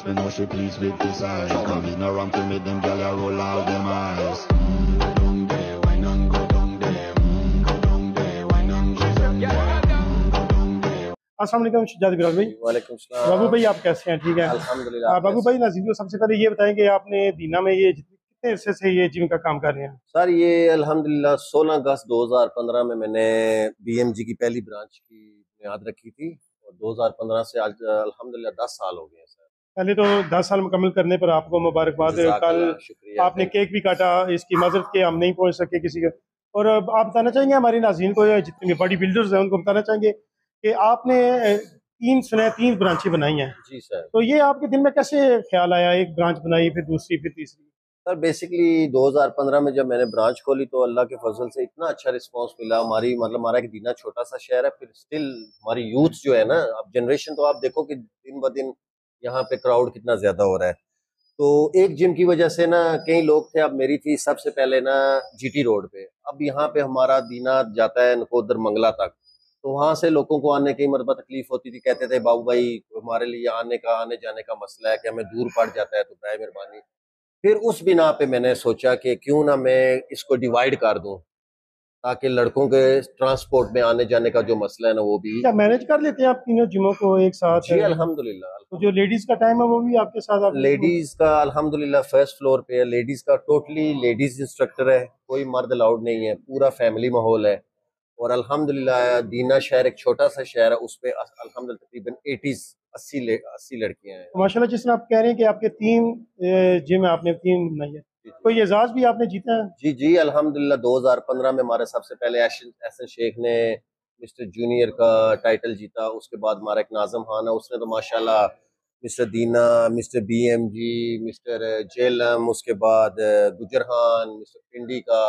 Me know she pleased with this eye. Come in around to make them gyal a roll out them eyes. Go down there, wine and go down there. Go down there, wine and go down there. Go down there. अस्सलाम वालेकुम शहजाद बिलाल भाई। वालेकुम सलाम। बाबू भाई आप कैसे हैं? ठीक है अल्हम्दुलिल्लाह। बाबू भाई नाज़रीन को सबसे पहले ये बताएं कि आपने दीना में ये कितने अरसे से ये जिम का काम कर रहे हैं? सर ये अल्हम्दुलिल्लाह 16 अगस्त 2015 में मैंने बीएमजी की पहली ब्रांच की बुनियाद रखी थी और 2015 से आज अल्हम्दुलिल्लाह 10 साल हो गए हैं सर। पहले तो 10 साल मुकम्मल करने पर आपको मुबारकबाद। कल शुक्रिया। आपने केक भी काटा, इसकी माजरत के हम नहीं पहुंच सके किसी का। और आप बताना चाहेंगे हमारे नाज़रीन को, जितने बॉडी बिल्डर्स हैं उनको बताना चाहेंगे कि आपने तीन ब्रांचें बनाई हैं। जी सर। तो ये आपके दिल में कैसे ख्याल आया, एक ब्रांच बनाई फिर दूसरी फिर तीसरी? सर बेसिकली 2015 में जब मैंने ब्रांच खोली तो अल्लाह के फजल से इतना अच्छा रिस्पांस मिला। हमारा एक दीना छोटा सा शहर है, फिर स्टिल हमारी यूथ जो है ना, अब जनरेशन तो आप देखो कि दिन ब दिन यहाँ पे क्राउड कितना ज्यादा हो रहा है। तो एक जिम की वजह से ना कई लोग थे, अब मेरी थी सबसे पहले ना जीटी रोड पे। अब यहाँ पे हमारा दीना जाता है नकोदर मंगला तक, तो वहां से लोगों को आने की मरतबा तकलीफ होती थी। कहते थे बाबू भाई हमारे लिए आने जाने का मसला है कि हमें दूर पड़ जाता है, तो बराए मेहरबानी। फिर उस बिना पे मैंने सोचा कि क्यों ना मैं इसको डिवाइड कर दूं, ताकि लड़कों के ट्रांसपोर्ट में आने जाने का जो मसला है ना वो भी। क्या मैनेज कर लेते हैं आप तीनों जिमों को एक साथ? जी अल्हम्दुलिल्लाह। तो जो लेडीज का टाइम है वो भी आपके साथ? आप लेडीज का अल्हम्दुलिल्लाह फर्स्ट फ्लोर पे है, लेडीज का टोटली लेडीज इंस्ट्रक्टर है, कोई मर्द अलाउड नहीं है, पूरा फैमिली माहौल है। और अल्हम्दुलिल्लाह दीना शहर एक छोटा सा शहर है, उस पे अल्हम्दुलिल्लाह तकरीबन 80 लड़कियां हैं। तो माशाल्लाह जिस तरह आप कह रहे हैं कि आपके तीन जिम है, आपने तीन बनाई है, कोई एजाज भी आपने जीता है? जी जी अल्हम्दुलिल्लाह 2015 में हमारे सबसे पहले एहसन शेख ने मिस्टर जूनियर का टाइटल जीता। उसके बाद हमारा एक नाजम खान है, उसने तो माशाल्लाह मिस्टर दीना, मिस्टर बीएमजी, मिस्टर जेलम, उसके बाद गुजर खान, मिस्टर पिंडी का,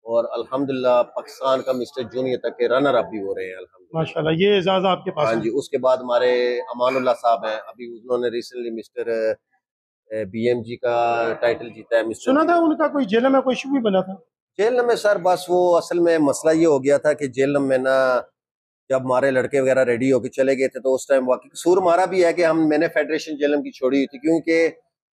और अल्हम्दुलिल्लाह पाकिस्तान का मिस्टर जूनियर तक के रनर अप भी हो रहे हैं अल्हम्दुलिल्लाह। माशाल्लाह ये एजाज आपके पास हाँ है। जी। उसके बाद हमारे अमानुल्लाह साहब हैं, अभी उन्होंने रिसेंटली मिस्टर बीएमजी का टाइटल जीता है। मिस्टर सुना था उनका कोई जेल में कोई इशू भी बना था? जेल में सर बस वो असल में मसला ये हो गया था कि जेल में ना जब हमारे लड़के वगैरह रेडी होके चले गए थे, तो उस टाइम वाकई कसूर हमारा भी है कि मैंने फेडरेशन जेलम की छोड़ी हुई थी, क्योंकि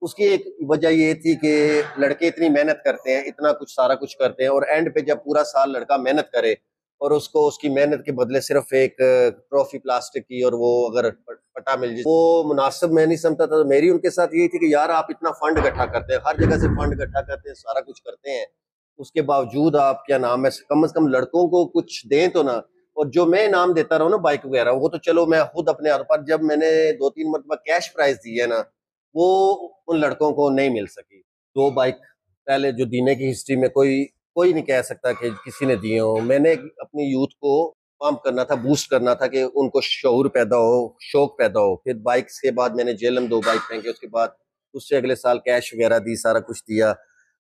उसकी एक वजह ये थी कि लड़के इतनी मेहनत करते हैं, इतना कुछ सारा कुछ करते हैं, और एंड पे जब पूरा साल लड़का मेहनत करे और उसको उसकी मेहनत के बदले सिर्फ एक ट्रॉफी प्लास्टिक की और वो अगर पटा मिल जाए, वो मुनासिब मैं नहीं समझता था। तो मेरी उनके साथ यही थी कि यार आप इतना फंड इकट्ठा करते हैं, हर जगह से फंड इकट्ठा करते हैं, सारा कुछ करते हैं, उसके बावजूद आप क्या नाम है कम से कम लड़कों को कुछ दें तो ना। और जो मैं इनाम देता रहा हूँ ना बाइक वगैरह, वो तो चलो मैं खुद अपने हाथ पर, जब मैंने 2-3 मरतबा कैश प्राइज दिए ना, वो उन लड़कों को नहीं मिल सकी। 2 बाइक पहले जो दीने की हिस्ट्री में कोई कोई नहीं कह सकता कि किसी ने दिए हो। मैंने अपनी यूथ को पंप करना था, बूस्ट करना था कि उनको शऊर पैदा हो, शौक पैदा हो। फिर बाइक्स के बाद मैंने जेलम 2 बाइक फेंके, उसके बाद उससे अगले साल कैश वगैरह दी, सारा कुछ दिया।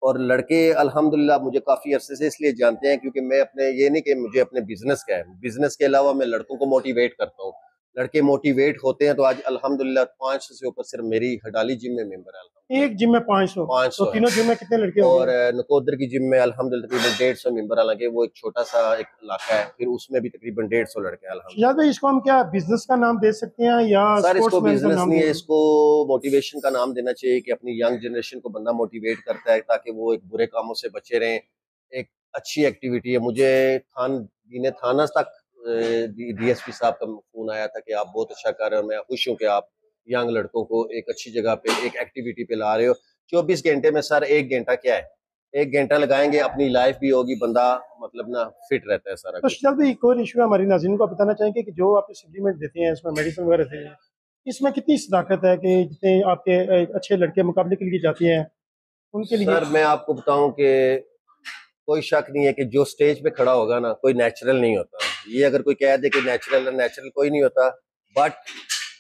और लड़के अल्हम्दुलिल्लाह मुझे काफी अरसे से इसलिए जानते हैं क्योंकि मैं अपने ये नहीं कि मुझे अपने बिजनेस का है, बिजनेस के अलावा मैं लड़कों को मोटिवेट करता हूँ। लड़के मोटिवेट होते हैं तो आज अल्हम्दुलिल्लाह 500 से ऊपर सिर्फ मेरी हडाली जिम में मेंबर है। एक जिम में 500? 500 तो तीनों जिम में कितने लड़के और होंगे? नकोदर की जिम में अल्हम्दुलिल्लाह तकरीबन 150 मेंबर, हालांकि वो एक छोटा सा एक इलाका है, फिर उसमें भी तकरीबन 150 लड़के हैं अल्हम्दुलिल्लाह। शहजाद भाई इसको हम क्या बिजनेस का नाम दे सकते हैं या सर इसको स्पोर्ट्समैन का बिजनेस नाम नहीं है, दे? इसको मोटिवेशन का नाम देना चाहिए कि अपनी यंग जनरेशन को बंदा मोटिवेट करता है ताकि वो एक बुरे कामों से बचे रहें। एक अच्छी एक्टिविटी है। मुझे दीने थाना तक डीएसपी साहब का फोन आया था कि आप बहुत अच्छा कर रहे हो, मैं खुश हूँ कि आप यंग लड़कों को एक अच्छी जगह पे एक एक्टिविटी पे ला रहे हो। 24 घंटे में सर 1 घंटा क्या है, 1 घंटा लगाएंगे, अपनी लाइफ भी होगी, बंदा मतलब ना फिट रहता है सारा तो कुछ। शहजाद भाई एक और इशू है, हमारी नाज़रीन को बताना चाहेंगे कि जो आप सप्लीमेंट देते हैं, इसमें मेडिसिन वगैरह देते हैं, इसमें कितनी सदाकत है कि जितने आपके अच्छे लड़के मुकाबले के लिए जाते हैं उनके लिए? सर मैं आपको बताऊं कि कोई शक नहीं है कि जो स्टेज पे खड़ा होगा ना, कोई नेचुरल नहीं होता। ये अगर कोई कह दे कि नेचुरल है, नेचुरल कोई नहीं होता। बट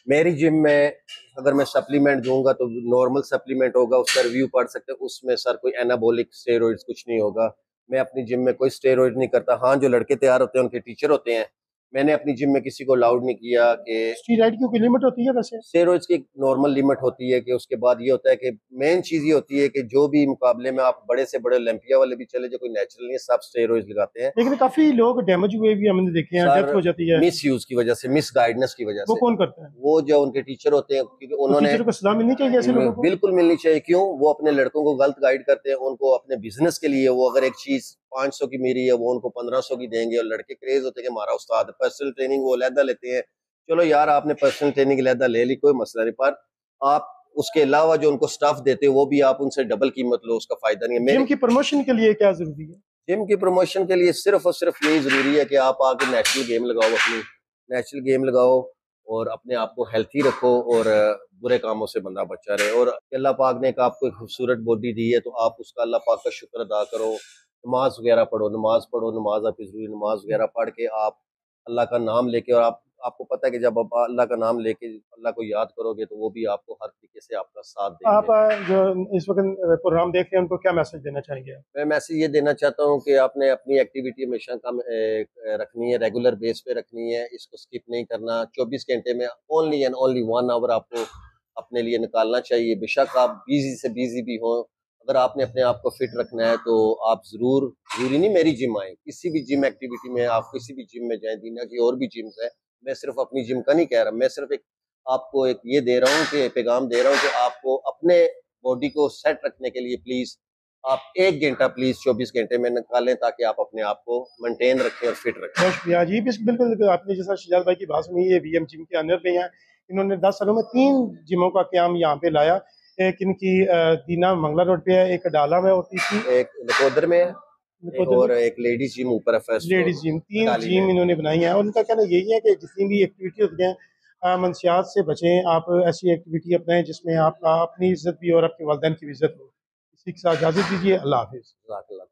मेरी जिम में अगर मैं सप्लीमेंट दूंगा तो नॉर्मल सप्लीमेंट होगा, उसका रिव्यू पढ़ सकते हैं। उसमें सर कोई एनाबॉलिक स्टेरॉइड्स कुछ नहीं होगा। मैं अपनी जिम में कोई स्टेरॉइड नहीं करता। हाँ जो लड़के तैयार होते हैं उनके टीचर होते हैं, मैंने अपनी जिम में किसी को अलाउड नहीं किया कि स्टीरॉइड की कोई लिमिट होती है वैसे? स्टेरॉइड्स की नॉर्मल लिमिट होती है कि उसके बाद ये होता है कि मेन चीज ये होती है कि जो भी मुकाबले में आप बड़े से बड़े ओलंपिया वाले भी चले जो कोई नेचुरल नहीं है, सब स्टेरॉइड्स लगाते हैं। लेकिन काफी लोग डैमेज हुए भी हमने देखे हैं, डेथ हो जाती है। मिस यूज की वजह से, मिस गाइडेंस की वजह वो से। कौन करता है? वो जो उनके टीचर होते हैं, क्योंकि उन्होंने टीचर को सजा मिलनी चाहिए ऐसे लोगों को? बिल्कुल मिलनी चाहिए। क्यों? वो अपने लड़कों को गलत गाइड करते हैं, उनको अपने बिजनेस के लिए वो अगर एक चीज 500 की मेरी है वो उनको 1500 की देंगे, और लड़के क्रेज होते हैं कि हमारा उस्ताद पर्सनल ट्रेनिंग वो अलहदा लेते हैं। चलो यार, आपने पर्सनल ट्रेनिंग अलहदा ले ली, कोई मसला नहीं, पर आप उसके अलावा जो उनको स्टाफ देते हैं वो भी आप उनसे डबल कीमत लो, उसका फायदा नहीं है। जिम की प्रमोशन के लिए क्या जरूरी है? जिम की प्रमोशन के लिए सिर्फ और सिर्फ यही जरूरी है कि आप आगे नेशनल गेम लगाओ, अपनी नेशनल गेम लगाओ और अपने आप को हेल्थी रखो और बुरे कामों से बंदा बचा रहे। और अल्लाह पाक ने एक आपको एक खूबसूरत बॉडी दी है, तो आप उसका अल्लाह पाक का शुक्र अदा करो, नमाज वगैरह पढ़ो, नमाज आपकी जरूरी, नमाज वगैरह पढ़ के आप अल्लाह का नाम लेके, और आपको पता है कि जब आप अल्लाह का नाम लेके अल्लाह को याद करोगे तो वो भी आपको हर तरीके से आपका साथ आप देंगे। जो इस वक्त प्रोग्राम देख रहे हैं उनको क्या मैसेज देना चाहेंगे? मैं मैसेज ये देना चाहता हूँ कि आपने अपनी एक्टिविटी हमेशा कम रखनी है, रेगुलर बेस पे रखनी है, इसको स्किप नहीं करना। 24 घंटे में ओनली एंड ओनली 1 आवर आपको अपने लिए निकालना चाहिए। बेशक आप बिजी से बिजी भी हो, अगर आपने अपने आप को फिट रखना है तो आप जरूरी नहीं मेरी जिम आए, किसी भी जिम एक्टिविटी में आप किसी भी जिम में जाएं, दुनिया की और भी जिम्स है। मैं सिर्फ अपनी जिम का नहीं कह रहा, मैं सिर्फ आपको एक ये दे रहा हूँ कि पैगाम दे रहा हूँ कि आपको अपने बॉडी को सेट रखने के लिए प्लीज आप 1 घंटा प्लीज 24 घंटे में निकालें, ताकि आप अपने आप को मेंटेन रखें और फिट रखें। बहुत शुक्रिया जी। बिल्कुल आपने जैसा शिजात भाई की बात सुनी, ये वीएम जिम के अनर रहे हैं। इन्होंने 10 सालों में 3 जिमों का क्याम यहाँ पे लाया। एक इनकी दीना मंगला रोड पे है, एक अडाला में होती थी, एक नकोदर में है और एक लेडीज जिम ऊपर है, फर्स्ट लेडीज जिम। 3 अडाली जिम में। इन्होंने बनाई है, और इनका कहना यही है कि जितनी भी एक्टिविटी होती है मनसियात से बचें। आप ऐसी एक्टिविटी अपनाएं जिसमें आपका अपनी इज्जत भी और आपके वालिदैन की भी इज्जत हो। इसी के साथ इजाज़त दीजिए। अल्लाह हाफिज़। जज़ाकल्लाह।